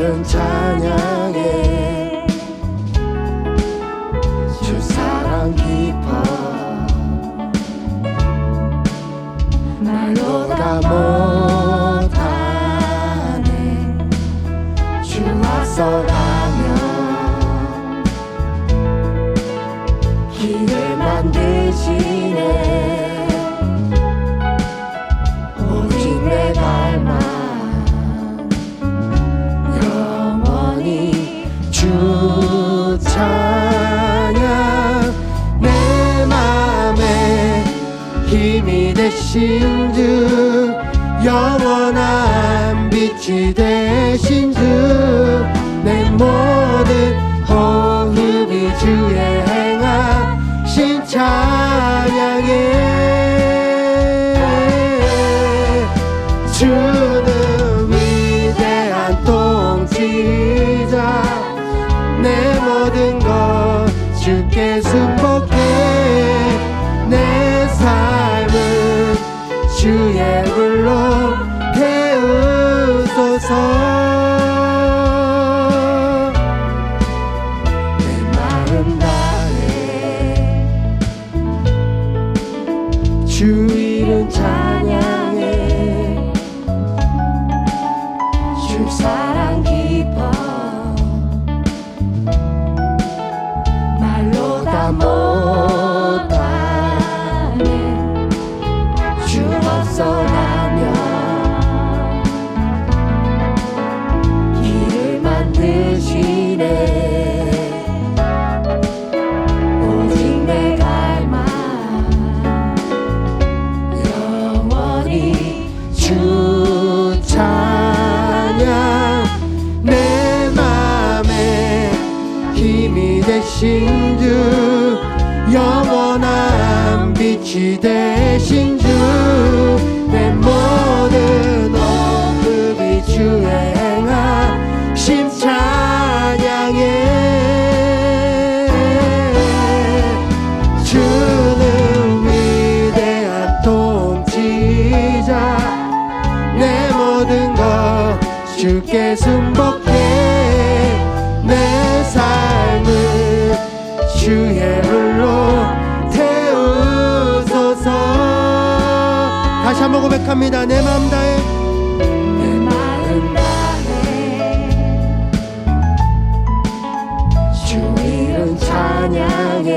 이름 찬양해 주 사랑 깊어 말로 다 못하네 주 앞서가며 길을 만드시네 오직 내 갈망 영원히 주 찬양 내 맘에 힘이 되신 주 영원한 빛이 되신 주 내 모든 호흡이 주의 행하신 찬양해 주는 위대한 통치자 내 모든 것 주께 승복해 내 삶은 주의 불로 태우소서 내 마음 다해 주 이름 찬양해 주 사랑 깊어 말로 다 못하네 주 앞서가며 길을 만드시네 오직 내 갈망 영원히 주 찬양 내 맘에 힘이 되신 주 영원한 빛이 되신 주 내 모든 호흡이 주의 행하심 찬양해 주는 위대한 통치자 내 모든 것 주께 승복해 내 삶을 주의 불로 태우소서 다시 한번 고백합니다 내 마음 다해 내 마음 다해 주 이름 찬양해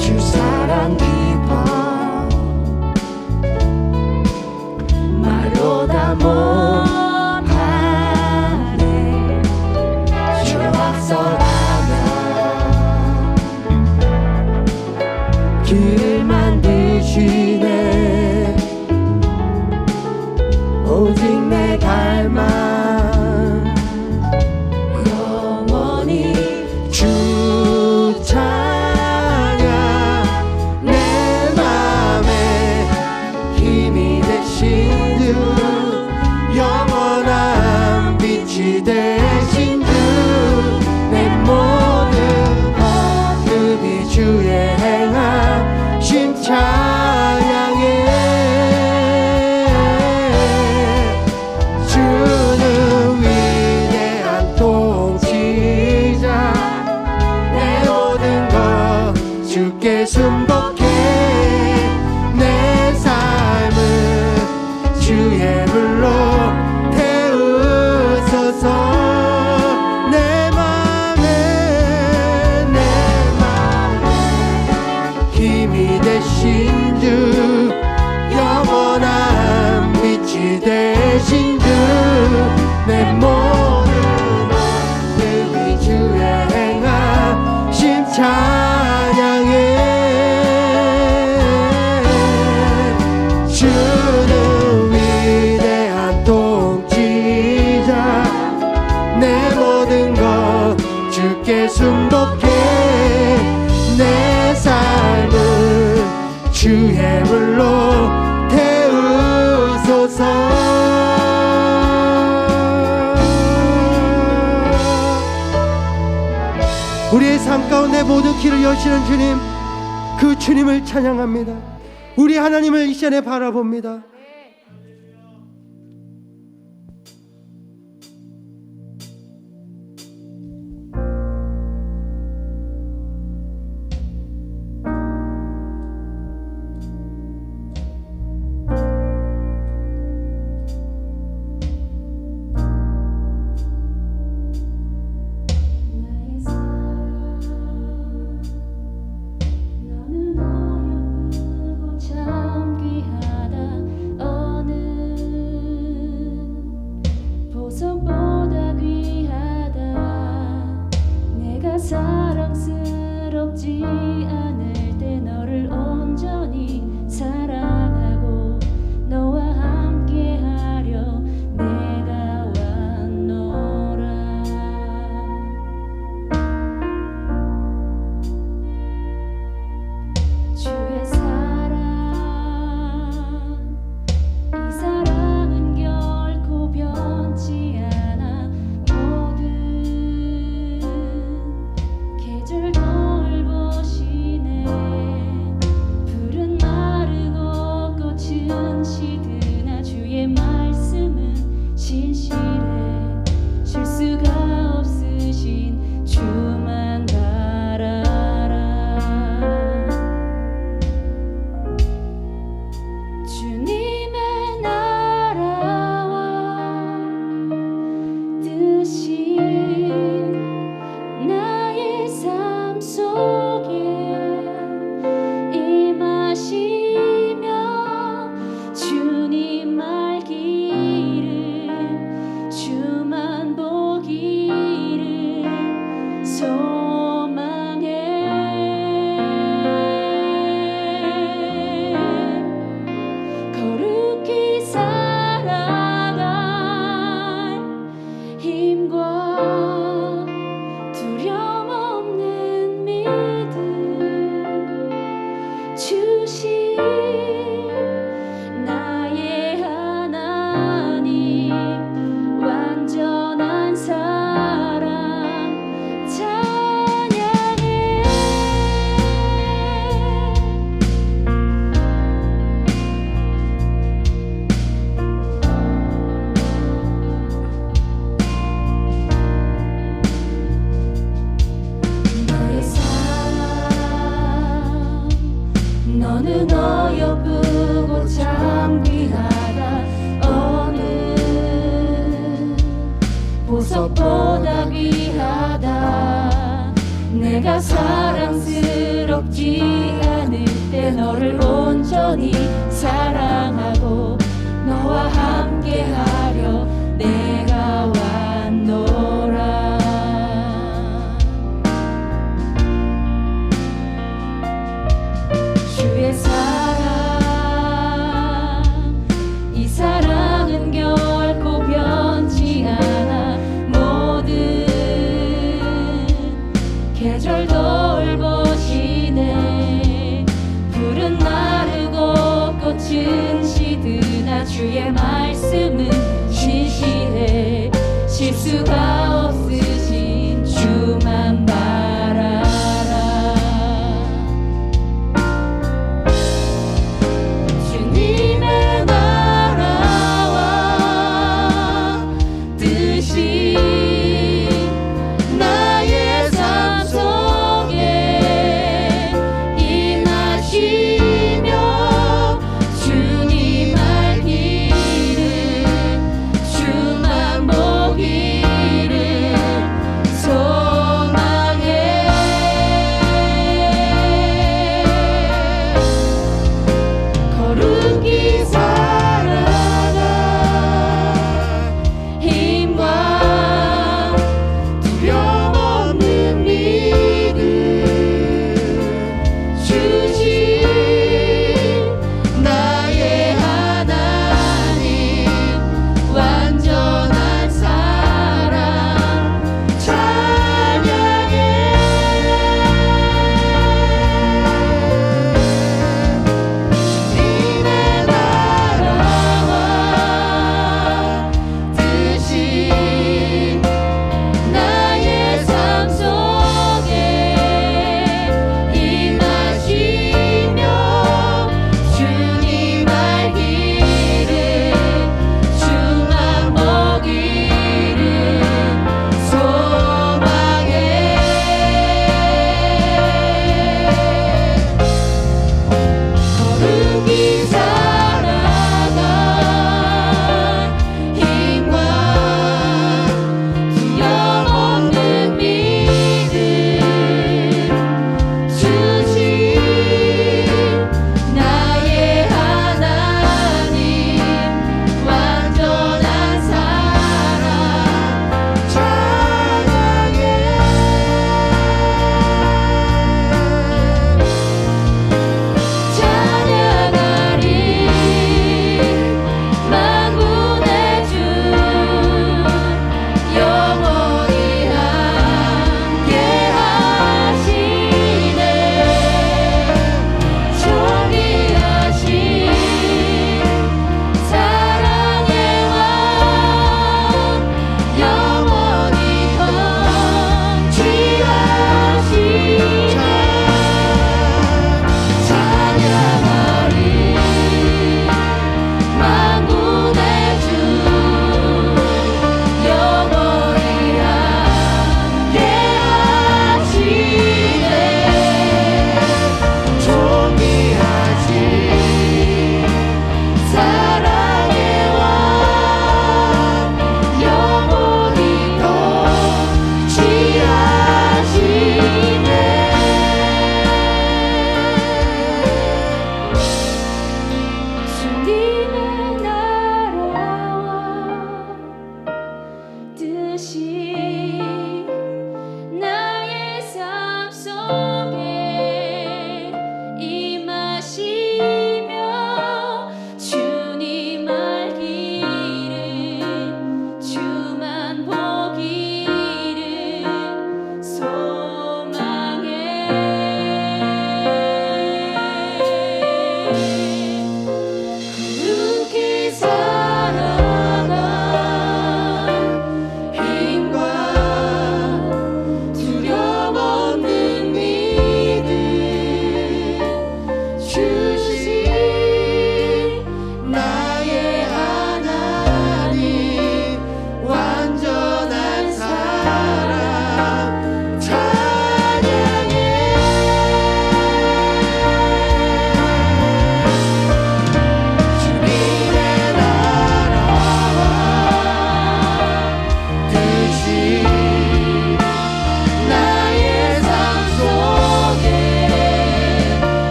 주 사랑 깊어 말로 다 못하네 주 앞서가며 길을 만드시네 오직 내 갈망 영원히 주 찬양 내 맘에 힘이 되신 주 영원한 빛이 되신 주 내 모든 호흡이 주의 행하심 찬양해 주는 위대한 통치자 내 모든 것 주께 승복해 내 삶은 주의 불로 태우소서 내 맘에 힘이 되신 주 영원한 빛이 되신 주 내 모든 호흡이 주의 행하심 찬양해 주는 위대한 통치자 내 모든 것 주께 승복해 내 삶은 주의 불로 태우소서 우리의 삶 가운데 모든 길을 여시는 주님 그 주님을 찬양합니다. 우리 하나님을 이 시간에 바라봅니다. 변치드나 주의 말씀은 진실해 실수가 없으신 주만 바라라. 주님의 나라와 뜻이 나의 삶 속에 임하시며 주님 말기를 주만 보기를 소망해. 거룩히 살아갈 힘과 두려움 없는 믿음 주신 나의 하나님 완전한 사랑 찬양해. 너의 삶 너는 어여쁘고 참 귀하다. 어느 보석보다 귀하다. 내가 사랑스럽지 않을 때 너를 온전히 사랑하고 너와 함께하려 내가 왔노라. 주의 사랑 이 사랑은 결코 변치 않아. 모든 계절 돌보시네. 푸른 마르고 꽃은 시드나 주의 말씀은 진실해 실수가 없으신 주만 바라라. 주님의 나라와 뜻이 나의 삶 속에 임하시며 주님 알기를 주만 보기를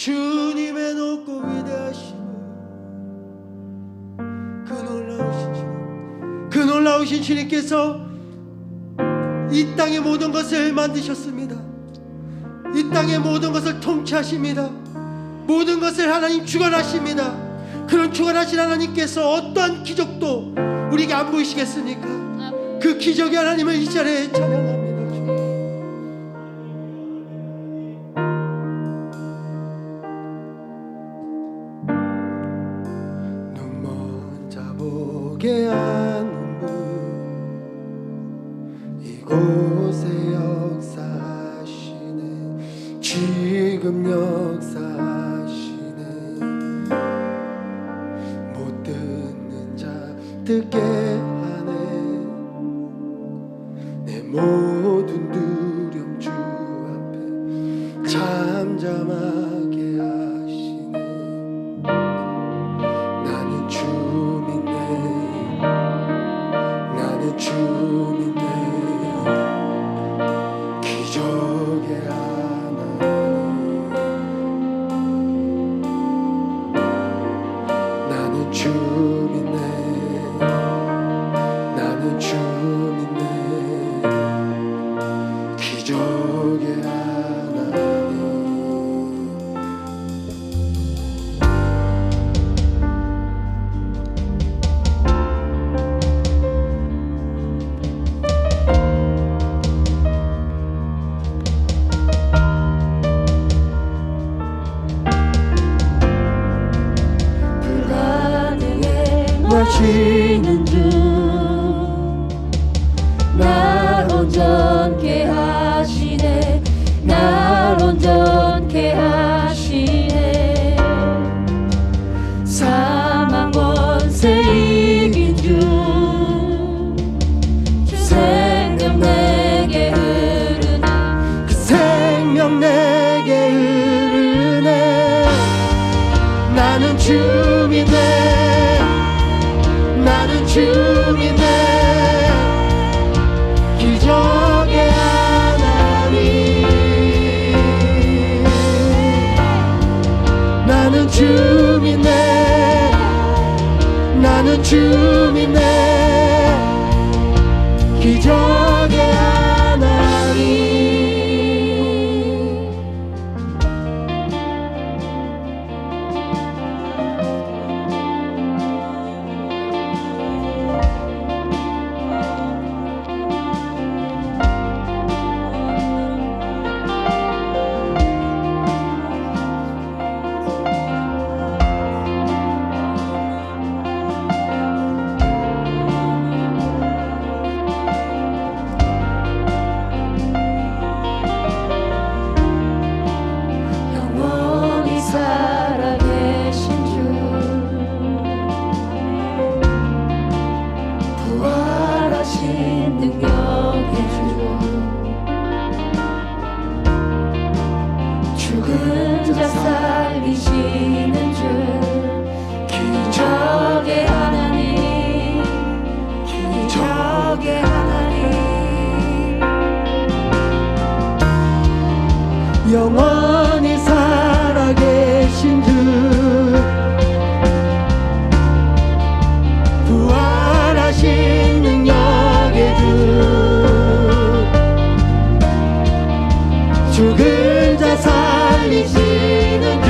주님의 높고 위대하시고 그 놀라우신 주님께서 이 땅의 모든 것을 만드셨습니다. 이 땅의 모든 것을 통치하십니다. 모든 것을 하나님 주관하십니다. 그런 주관하신 하나님께서 어떠한 기적도 우리에게 안 보이시겠습니까? 그 기적의 하나님을 이 자리에 찬양합니다. 눈먼 자 보게 하는 분, 이곳에 역사하시네. 지금 역사하시네. 못 듣는 자 듣게 하네. 내 모든 두려움 주 앞에 잠잠하게 하시네. 나는 주 믿네. 나는 주 믿네. 기적의 하나님. 나는 주 믿네. 나는 주 믿네. 기적의 하나님. 하시는 주, 날 온전케 하시네. 날 온전케 하시네. 사망 권세 이긴 주, 생명 내게 흐르네. 그 생명 내게 흐르네. 나는 주 믿네. 나는 주 믿네. 기적의 하나님. 나는 주 믿네. 나는 주 믿네. 기적의 하나님. 영원히 살아계신 주, 부활하신 능력의 주, 죽은 자 살리시는 주, 기적의 하나님. 기적의 하나님. 영원히 살아계신 주, 부활하신 능력의 주, 죽은 자 살리시는 주,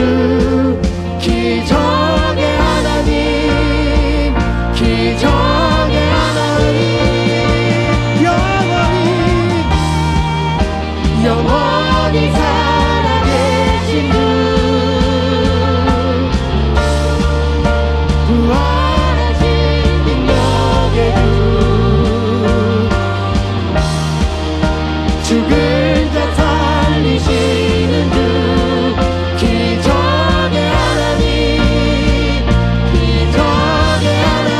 기적의 하나님. 기적의 하나님. 영원히 살아계신 주, 부활하신 능력의 주, 죽은 자 살리시는 주, 기적의 하나님. 기적의 하나님.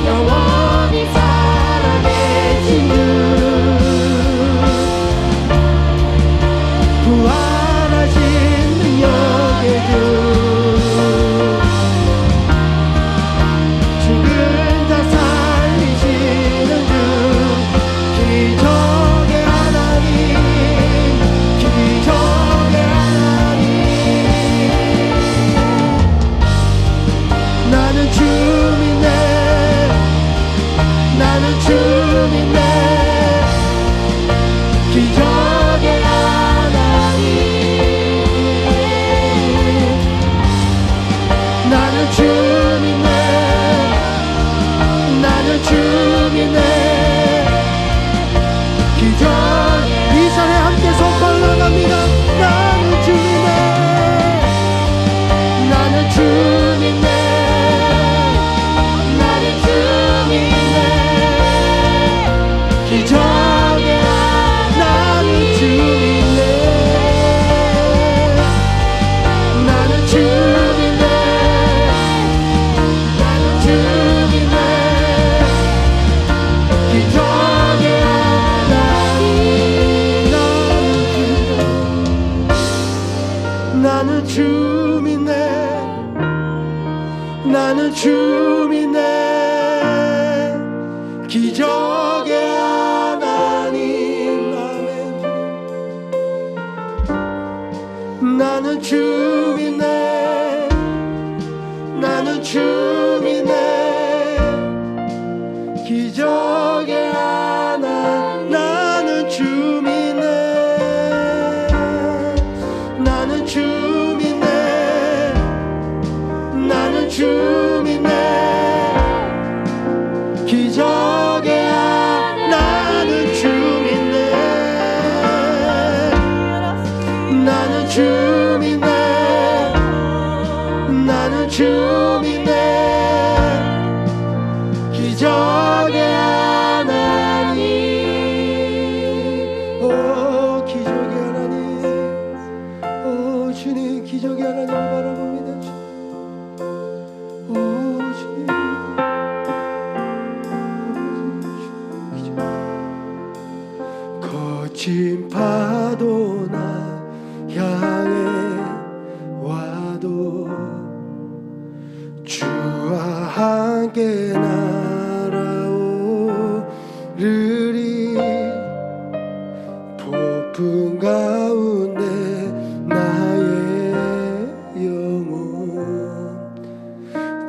영원히 살아계신 주, 주님의 기적의 하나님, 오 기적의 하나님, 오 주님 기적의 하나님을 바라봅니다. 오 주님, 거친 파도 나 향해 와도 주와 함께 날아오르리. 폭풍 가운데 나의 영혼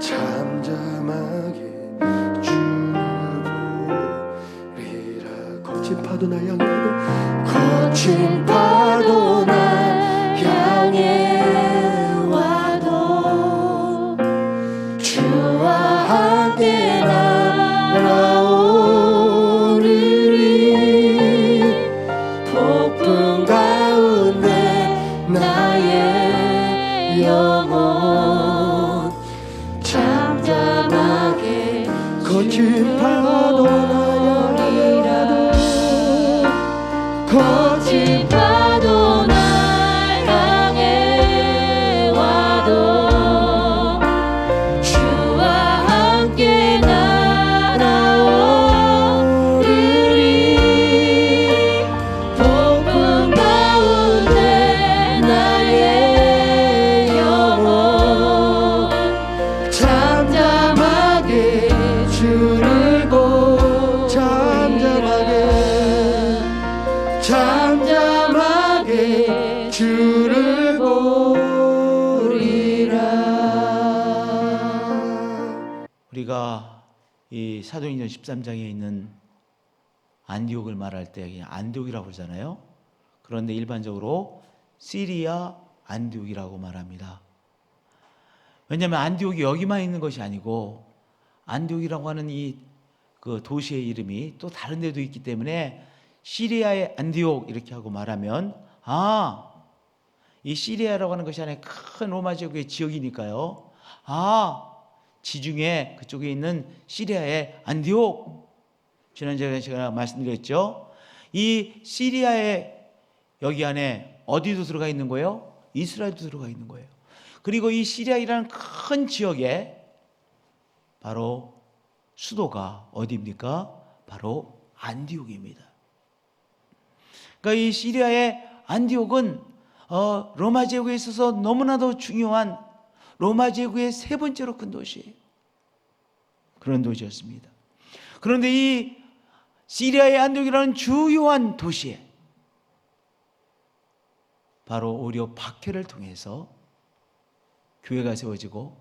잠잠하게 주를 보리라. 거친 파도 날 향해 와도, 거친 파도 날 향해 와도 주와 함께 날아오르리. 폭풍 가운데 나의 영혼 잠잠하게 거친 파도 날 향해 와도, 거친 파도 날 향해 와도 주와 함께 날아오르리. 폭풍 가운데 나의 영혼 잠잠하게 주를 보 잠잠하게 주를 보리라. 우리가 이 사도행전 13장에 있는 안디옥을 말할 때 그냥 안디옥이라고 그러잖아요. 그런데 일반적으로 시리아 안디옥이라고 말합니다. 왜냐하면 안디옥이 여기만 있는 것이 아니고 안디옥이라고 하는 이 그 도시의 이름이 또 다른 데도 있기 때문에 시리아의 안디옥 이렇게 하고 말하면, 아, 이 시리아라고 하는 것이 하나의 큰 로마 제국의 지역이니까요. 아, 지중해 그쪽에 있는 시리아의 안디옥. 지난주에 제가 말씀드렸죠. 이 시리아의 여기 안에 어디도 들어가 있는 거예요? 이스라엘도 들어가 있는 거예요. 그리고 이 시리아이라는 큰 지역에 바로 수도가 어디입니까? 바로 안디옥입니다. 그러니까 이 시리아의 안디옥은 로마 제국에 있어서 너무나도 중요한 로마 제국의 세 번째로 큰 도시, 그런 도시였습니다. 그런데 이 시리아의 안디옥이라는 주요한 도시에 바로 오히려 박해를 통해서 교회가 세워지고,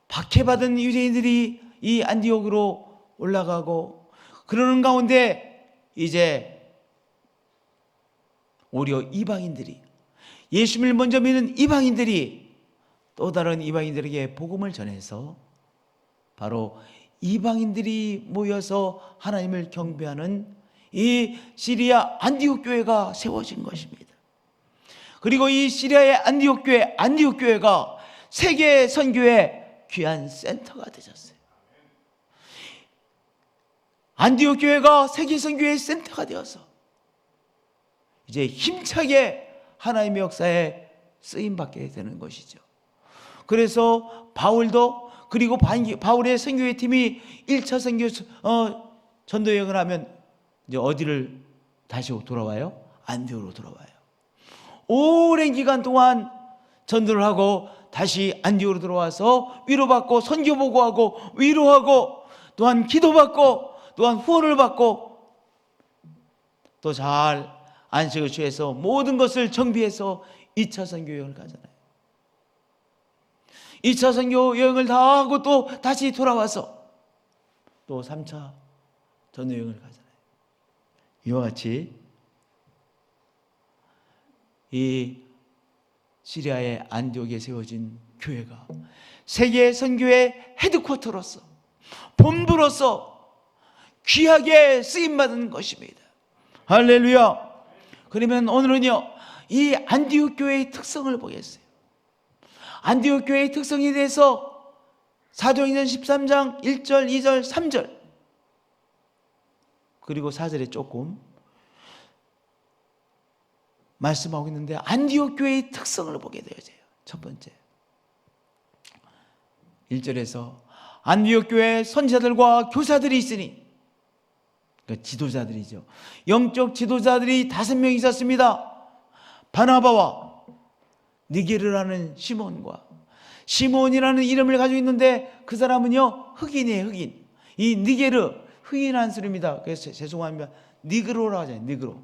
박해받은 유대인들이 이 안디옥으로 올라가고, 그러는 가운데 이제 오히려 이방인들이, 예수님을 먼저 믿는 이방인들이 또 다른 이방인들에게 복음을 전해서 바로 이방인들이 모여서 하나님을 경배하는 이 시리아 안디옥 교회가 세워진 것입니다. 그리고 이 시리아의 안디옥 교회가 세계 선교의 귀한 센터가 되셨어요. 안디옥 교회가 세계 선교의 센터가 되어서 이제 힘차게 하나님의 역사에 쓰임받게 되는 것이죠. 그래서 바울도, 그리고 바울의 선교회 팀이 1차 선교 전도 여행을 하면 이제 어디를 다시 돌아와요? 안디옥으로 돌아와요. 오랜 기간 동안 전도를 하고 다시 안디옥으로 들어와서 위로받고 선교 보고하고 위로하고 또한 기도받고 또한 후원을 받고 또 잘 안식을 취해서 모든 것을 정비해서 2차 선교 여행을 가잖아요. 2차 선교 여행을 다 하고 또 다시 돌아와서 또 3차 전도 여행을 가잖아요. 이와 같이 이 시리아의 안디옥에 세워진 교회가 세계 선교의 헤드쿼터로서, 본부로서 귀하게 쓰임받은 것입니다. 할렐루야. 그러면 오늘은요, 이 안디옥 교회의 특성을 보겠어요. 안디옥 교회의 특성에 대해서 사도행전 13장 1절, 2절, 3절 그리고 4절에 조금 말씀하고 있는데 안디옥 교회의 특성을 보게 되어져요. 첫 번째 1절에서 안디옥 교회에 선지자들과 교사들이 있으니, 그러니까 지도자들이죠. 영적 지도자들이 5명 있었습니다. 바나바와 니게르라는 시몬과, 시몬이라는 이름을 가지고 있는데 그 사람은요 흑인이에요. 흑인. 이 니게르 흑인 한술입니다. 그래서 죄송합니다. 니그로라고 하잖아요. 니그로.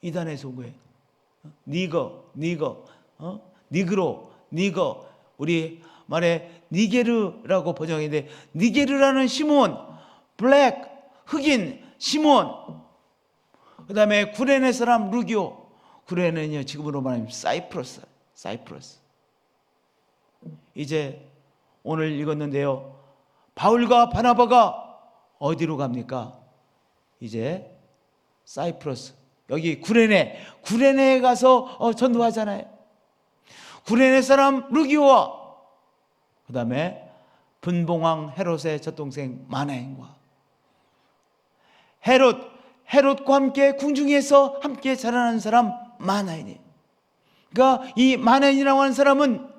이단에서 온 거예요. 니거, 니그로, 니거. 우리 말에 니게르라고 번역했는데 니게르라는 시몬, 블랙, 흑인, 시몬. 그 다음에 구레네 사람 루기오. 구레네는요 지금으로 말하면 사이프러스. 이제 오늘 읽었는데요, 바울과 바나바가 어디로 갑니까? 이제 사이프러스, 여기 구레네에 가서 전도하잖아요. 구레네 사람 루기오와 그 다음에 분봉왕 헤롯의 젖동생 마나엔과 헤롯과 함께 궁중에서 함께 자라난 사람 마나엔이에요. 그러니까 이 마나엔이라고 하는 사람은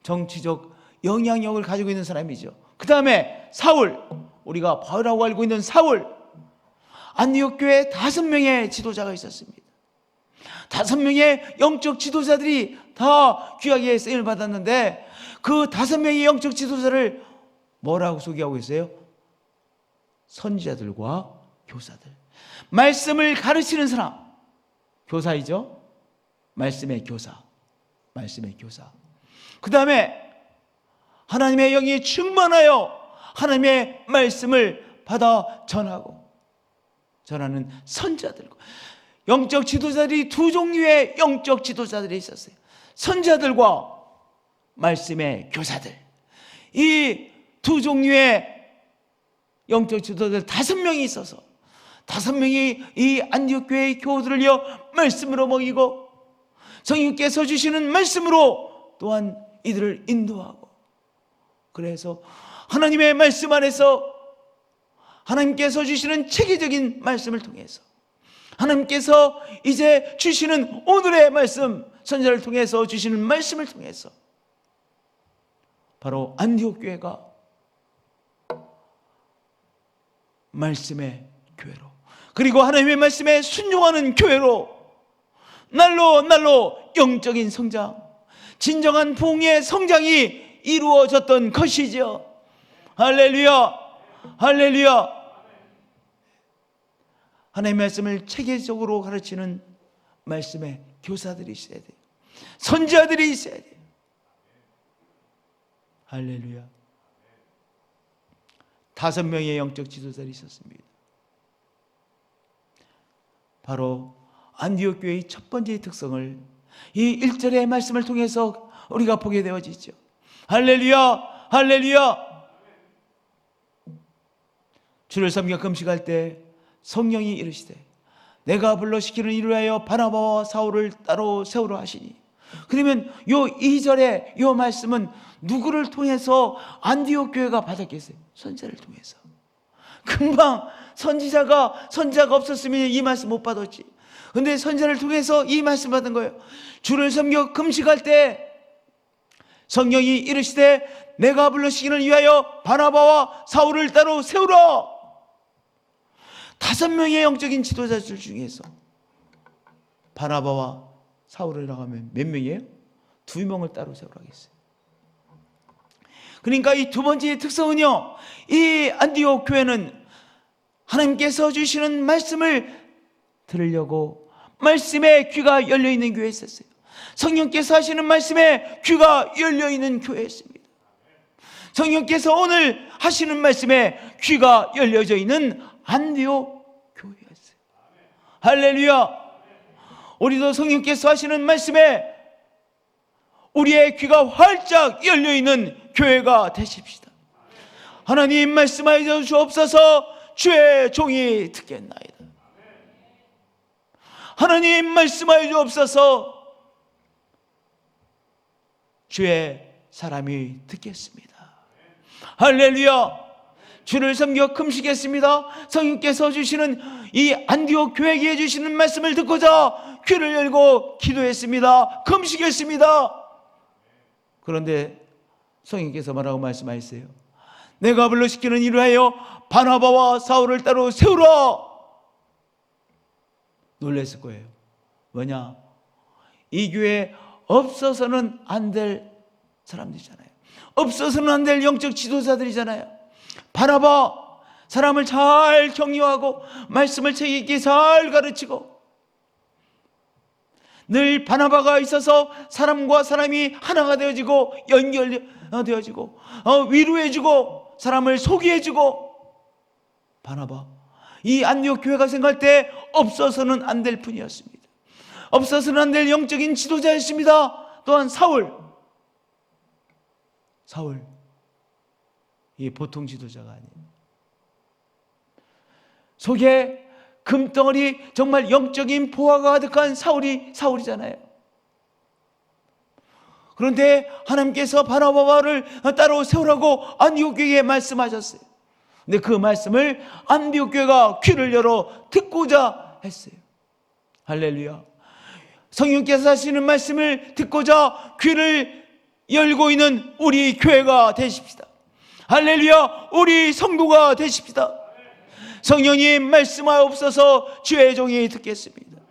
정치적 영향력을 가지고 있는 사람이죠. 그 다음에 사울, 우리가 바울이라고 알고 있는 사울. 안디옥 교회에 5명의 지도자가 있었습니다. 5명의 영적 지도자들이 다 귀하게 쓰임을 받았는데 그 5명의 영적 지도자를 뭐라고 소개하고 있어요? 선지자들과 교사들. 말씀을 가르치는 사람, 교사이죠. 말씀의 교사. 그 다음에 하나님의 영이 충만하여 하나님의 말씀을 받아 전하는 선지자들과, 영적 지도자들이 2종류의 영적 지도자들이 있었어요. 선지자들과 말씀의 교사들. 이 2종류의 영적 지도자들 5명이 있어서 5명이 이 안디옥 교회의 교우들을요 말씀으로 먹이고 성령께서 주시는 말씀으로 또한 이들을 인도하고, 그래서 하나님의 말씀 안에서 하나님께서 주시는 체계적인 말씀을 통해서, 하나님께서 이제 주시는 오늘의 말씀, 선지자를 통해서 주시는 말씀을 통해서 바로 안디옥 교회가 말씀의 교회로, 그리고 하나님의 말씀에 순종하는 교회로 날로 영적인 성장, 진정한 부흥의 성장이 이루어졌던 것이죠. 할렐루야. 하나님의 말씀을 체계적으로 가르치는 말씀의 교사들이 있어야 돼요. 선지자들이 있어야 돼요. 할렐루야. 5명의 영적 지도자들이 있었습니다. 바로 안디옥 교회의 첫 번째 특성을 이 1절의 말씀을 통해서 우리가 보게 되어지죠. 할렐루야. 주를 섬겨 금식할 때 성령이 이르시되 내가 불러시키는 이를 위하여 바나바와 사울을 따로 세우라 하시니. 그러면 요 2절의 요 말씀은 누구를 통해서 안디옥 교회가 받았겠어요? 선지자를 통해서. 금방 선지자가 없었으면 이 말씀 못 받았지. 근데 선지자를 통해서 이 말씀 받은 거예요. 주를 섬겨 금식할 때 성령이 이르시되 내가 불러시기를 위하여 바나바와 사울을 따로 세우라. 5명의 영적인 지도자들 중에서 바나바와 사울이라고 하면 몇 명이에요? 2명을 따로 세우라고 했어요. 그러니까 이 두 번째 특성은요, 이 안디옥 교회는 하나님께서 주시는 말씀을 들으려고 말씀의 귀가 열려있는 교회였어요. 성령께서 하시는 말씀에 귀가 열려있는 교회였습니다. 성령께서 오늘 하시는 말씀에 귀가 열려져 있는 안디옥 교회였어요. 할렐루야. 우리도 성령께서 하시는 말씀에 우리의 귀가 활짝 열려있는 교회가 되십시다. 하나님 말씀하여 주옵소서. 주의 종이 듣겠나이다. 하나님 말씀하여 주옵소서. 주의 사람이 듣겠습니다. 할렐루야. 주를 섬겨 금식했습니다. 성령께서 주시는 이 안디옥 교회에 주시는 말씀을 듣고자 귀를 열고 기도했습니다. 금식했습니다. 그런데 성령께서 뭐라고 말씀하셨어요? 내가 불러시키는 일을 하여 바나바와 사울을 따로 세우라. 놀랬을 거예요. 뭐냐? 이 교회에 없어서는 안 될 사람들이잖아요. 없어서는 안 될 영적 지도자들이잖아요. 바나바, 사람을 잘 격려하고 말씀을 책 있게 잘 가르치고, 늘 바나바가 있어서 사람과 사람이 하나가 되어지고 연결되어지고 위로해주고 사람을 소개해주고. 바나바, 이 안디옥 교회가 생각할 때 없어서는 안 될 뿐이었습니다. 없어서는 안 될 영적인 지도자였습니다. 또한 사울, 이 보통 지도자가 아니에요. 속에 금덩어리, 정말 영적인 포화가 가득한 사울이잖아요. 그런데 하나님께서 바나바를 따로 세우라고 안디옥 교회에 말씀하셨어요. 근데 그 말씀을 안디옥 교회가 귀를 열어 듣고자 했어요. 할렐루야. 성령께서 하시는 말씀을 듣고자 귀를 열고 있는 우리 교회가 되십시다. 할렐루야. 우리 성도가 되십시다. 성령님 말씀하옵소서. 주의 종이 듣겠습니다.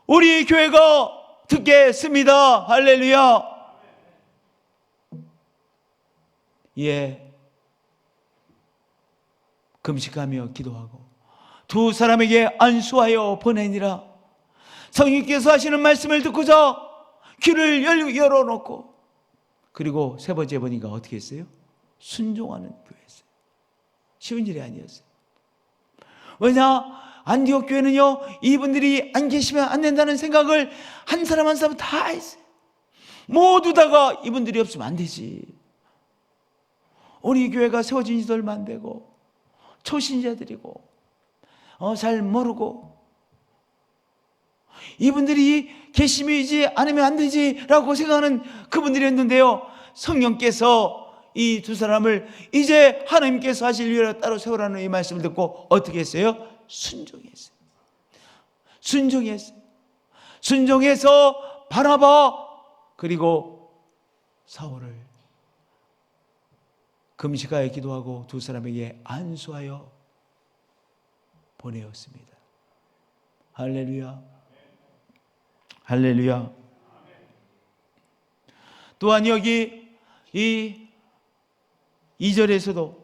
우리 교회가 듣겠습니다. 할렐루야. 예, 금식하며 기도하고 두 사람에게 안수하여 보내니라. 성령께서 하시는 말씀을 듣고자 귀를 열어놓고, 그리고 세 번째 보니까 어떻게 했어요? 순종하는 교회였어요. 쉬운 일이 아니었어요. 왜냐? 안디옥 교회는요, 이분들이 안 계시면 안 된다는 생각을 한 사람 한 사람 다 했어요. 모두 다가 이분들이 없으면 안 되지. 우리 교회가 세워진 지도 얼마 안 되고 초신자들이고 잘 모르고, 이분들이 계시지 않으면 안 되지라고 생각하는 그분들이었는데요, 성령께서 이 두 사람을 이제 하나님께서 하실 일을 따로 세우라는 이 말씀을 듣고 어떻게 했어요? 순종했어요. 순종해서 바나바 그리고 사울을 금식하여 기도하고 두 사람에게 안수하여 보내었습니다. 할렐루야. 할렐루야. 또한 여기 이 2절에서도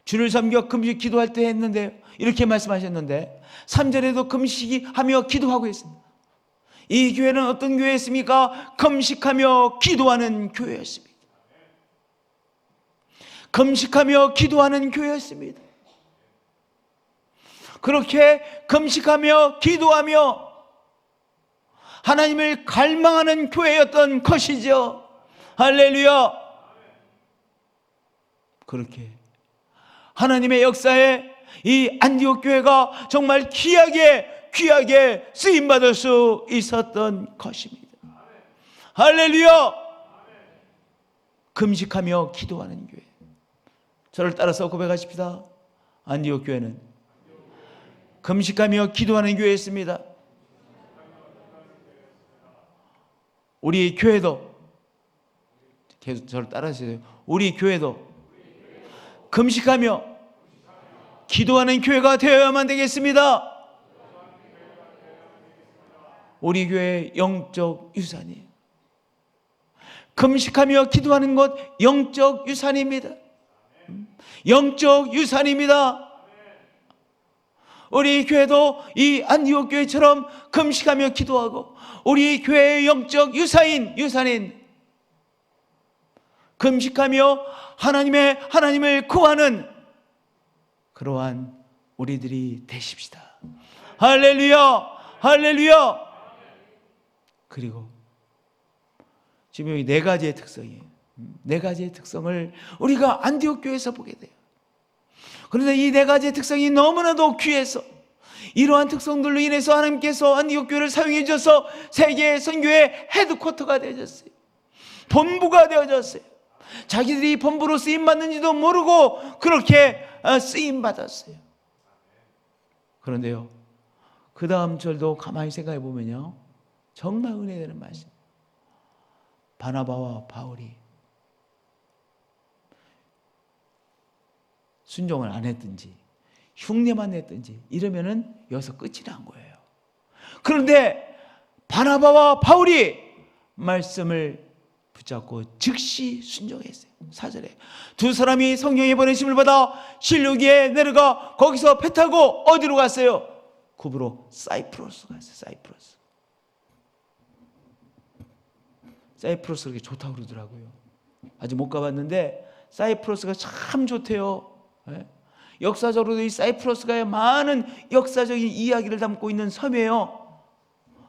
주를 섬겨 금식 기도할 때 했는데 이렇게 말씀하셨는데, 3절에도 금식하며 기도하고 있습니다. 이 교회는 어떤 교회였습니까? 금식하며 기도하는 교회였습니다. 금식하며 기도하는 교회였습니다. 그렇게 금식하며 기도하며 하나님을 갈망하는 교회였던 것이죠. 할렐루야. 그렇게 하나님의 역사에 이 안디옥 교회가 정말 귀하게 쓰임받을 수 있었던 것입니다. 할렐루야. 금식하며 기도하는 교회. 저를 따라서 고백하십시다. 안디옥 교회는 금식하며 기도하는 교회였습니다. 우리 교회도, 계속 저를 따라하세요. 우리 교회도 금식하며 기도하는 교회가 되어야만 되겠습니다. 우리 교회의 영적 유산이에요. 금식하며 기도하는 것 영적 유산입니다. 영적 유산입니다. 우리 교회도 이 안디옥 교회처럼 금식하며 기도하고, 우리 교회의 영적 유산인 금식하며 하나님을 구하는 그러한 우리들이 되십시다. 할렐루야. 할렐루야. 그리고 지금 여기 네 가지의 특성이에요. 네 가지의 특성을 우리가 안디옥 교회에서 보게 돼요. 그런데 이 네 가지의 특성이 너무나도 귀해서 이러한 특성들로 인해서 하나님께서 안디옥 교회를 사용해 주셔서 세계 선교의 헤드쿼터가 되어졌어요. 본부가 되어졌어요. 자기들이 본부로 쓰임 받는지도 모르고 그렇게 쓰임 받았어요. 그런데요, 그 다음 절도 가만히 생각해 보면요, 정말 은혜되는 말씀. 바나바와 바울이 순종을 안 했든지 흉내만 냈든지 이러면은 여기서 끝이 난 거예요. 그런데 바나바와 바울이 말씀을 붙잡고 즉시 순종했어요. 4절에 두 사람이 성령의 보내심을 받아 실루기에 내려가 거기서 배 타고 어디로 갔어요? 굽으로 사이프러스 갔어요. 사이프러스 그렇게 좋다고 그러더라고요. 아직 못 가봤는데 사이프러스가 참 좋대요. 네? 역사적으로도 이 사이프러스가 많은 역사적인 이야기를 담고 있는 섬이에요.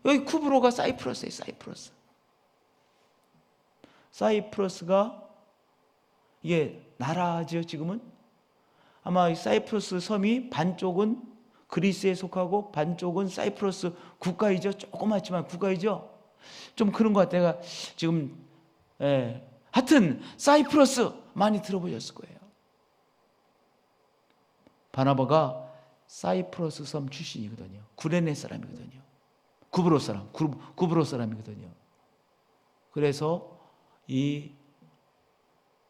여기 쿠브로가 사이프러스예요. 사이프러스가 이게 나라죠. 지금은 아마 이 사이프러스 섬이 반쪽은 그리스에 속하고 반쪽은 사이프러스 국가이죠. 조그맣지만 국가이죠. 좀 그런 것 같아요. 지금 하여튼 사이프러스 많이 들어보셨을 거예요. 바나바가 사이프러스 섬 출신이거든요. 구레네 사람이거든요. 구브로 사람이거든요. 그래서 이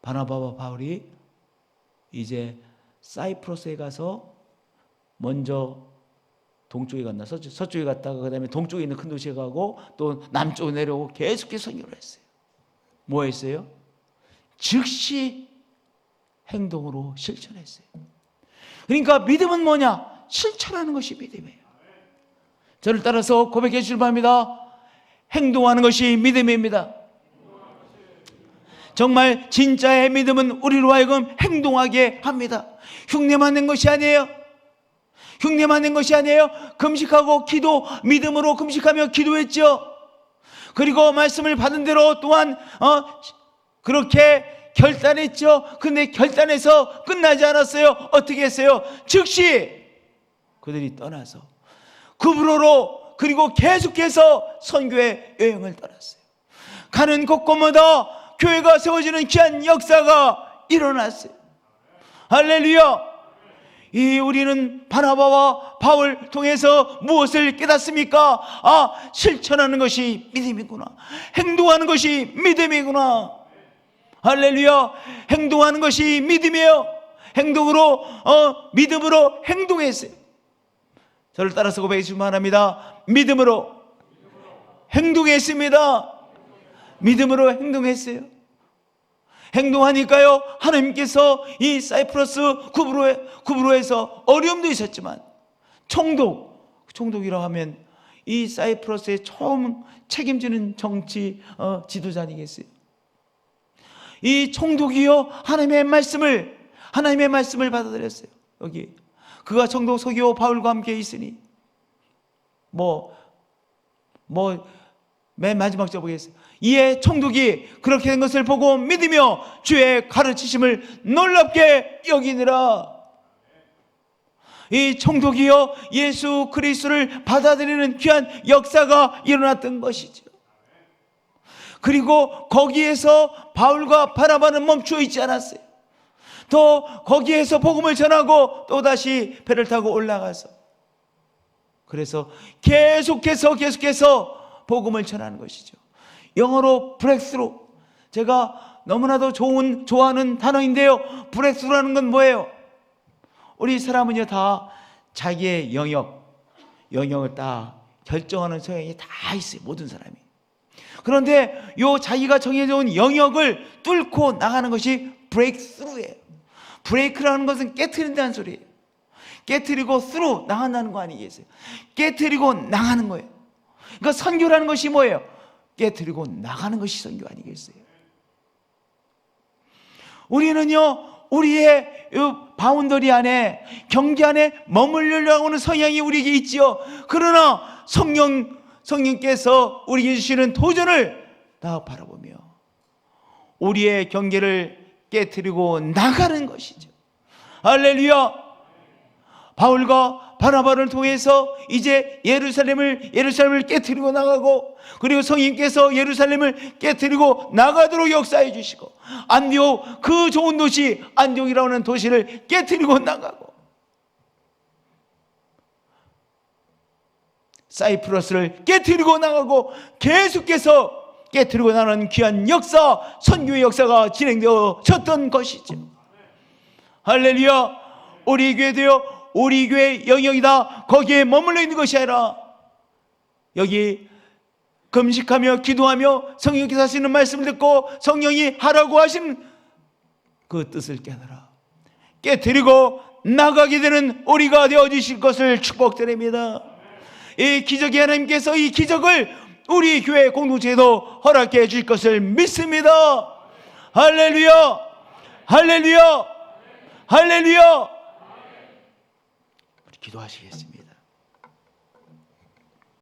바나바와 바울이 이제 사이프러스에 가서 먼저 동쪽에 갔나 서쪽에 갔다가 그다음에 동쪽에 있는 큰 도시에 가고 또 남쪽에 내려오고 계속해서 선교를 했어요. 뭐 했어요? 즉시 행동으로 실천했어요. 그러니까 믿음은 뭐냐? 실천하는 것이 믿음이에요. 저를 따라서 고백해 주실 바랍니다. 행동하는 것이 믿음입니다. 정말 진짜의 믿음은 우리로 하여금 행동하게 합니다. 흉내만 낸 것이 아니에요. 금식하고 믿음으로 금식하며 기도했죠. 그리고 말씀을 받은 대로 또한 그렇게 결단했죠. 근데 결단해서 끝나지 않았어요. 어떻게 했어요? 즉시 그들이 떠나서 구브로로 그리고 계속해서 선교의 여행을 떠났어요. 가는 곳곳마다 교회가 세워지는 귀한 역사가 일어났어요. 할렐루야. 우리는 바나바와 바울 통해서 무엇을 깨닫습니까? 실천하는 것이 믿음이구나. 행동하는 것이 믿음이구나. 할렐루야. 행동하는 것이 믿음이에요. 믿음으로 행동했어요. 저를 따라서 고백해 주시기 바랍니다. 믿음으로 행동했습니다. 믿음으로 행동했어요. 행동하니까요, 하나님께서 이 사이프러스 구브로에서 어려움도 있었지만 총독이라고 하면 이 사이프러스의 처음 책임지는 정치 지도자 아니겠어요? 이 총독이요, 하나님의 말씀을 받아들였어요. 여기 그가 총독 서기오 바울과 함께 있으니 맨 마지막 절 보겠어요. 이에 총독이 그렇게 된 것을 보고 믿으며 주의 가르치심을 놀랍게 여기니라. 이 총독이요, 예수 그리스도를 받아들이는 귀한 역사가 일어났던 것이죠. 그리고 거기에서 바울과 바나바는 멈추어 있지 않았어요. 또 거기에서 복음을 전하고 또다시 배를 타고 올라가서 그래서 계속해서 복음을 전하는 것이죠. 영어로 브렉스루, 제가 너무나도 좋아하는 단어인데요, 브렉스루라는 건 뭐예요? 우리 사람은요 다 자기의 영역을 딱 결정하는 성향이 다 있어요. 모든 사람이. 그런데 요 자기가 정해져온 영역을 뚫고 나가는 것이 브레이크스루예요. 브레이크라는 것은 깨트린다는 소리예요. 깨트리고 스루 나간다는 거 아니겠어요? 깨트리고 나가는 거예요. 그러니까 선교라는 것이 뭐예요? 깨트리고 나가는 것이 선교 아니겠어요? 우리는요, 우리의 바운더리 안에, 경계 안에 머물려고 하는 성향이 우리에게 있지요. 그러나 성령께서 우리에게 주시는 도전을 다 바라보며 우리의 경계를 깨트리고 나가는 것이죠. 할렐루야. 바울과 바나바를 통해서 이제 예루살렘을 깨트리고 나가고, 그리고 성령께서 예루살렘을 깨트리고 나가도록 역사해 주시고, 안디옥, 그 좋은 도시 안디옥이라고 하는 도시를 깨트리고 나가고, 사이프러스를 깨트리고 나가고, 계속해서 깨트리고 나가는 귀한 역사, 선교의 역사가 진행되어졌던 것이죠. 할렐루야. 우리 교회 되어 우리 교회 영역이다, 거기에 머물러 있는 것이 아니라 여기 금식하며 기도하며 성령께서 하시는 말씀을 듣고 성령이 하라고 하신 그 뜻을 깨달아 깨트리고 나가게 되는 우리가 되어주실 것을 축복드립니다. 이 기적의 하나님께서 이 기적을 우리 교회 공동체에도 허락해 주실 것을 믿습니다. 할렐루야, 할렐루야, 할렐루야. 우리 기도하시겠습니다.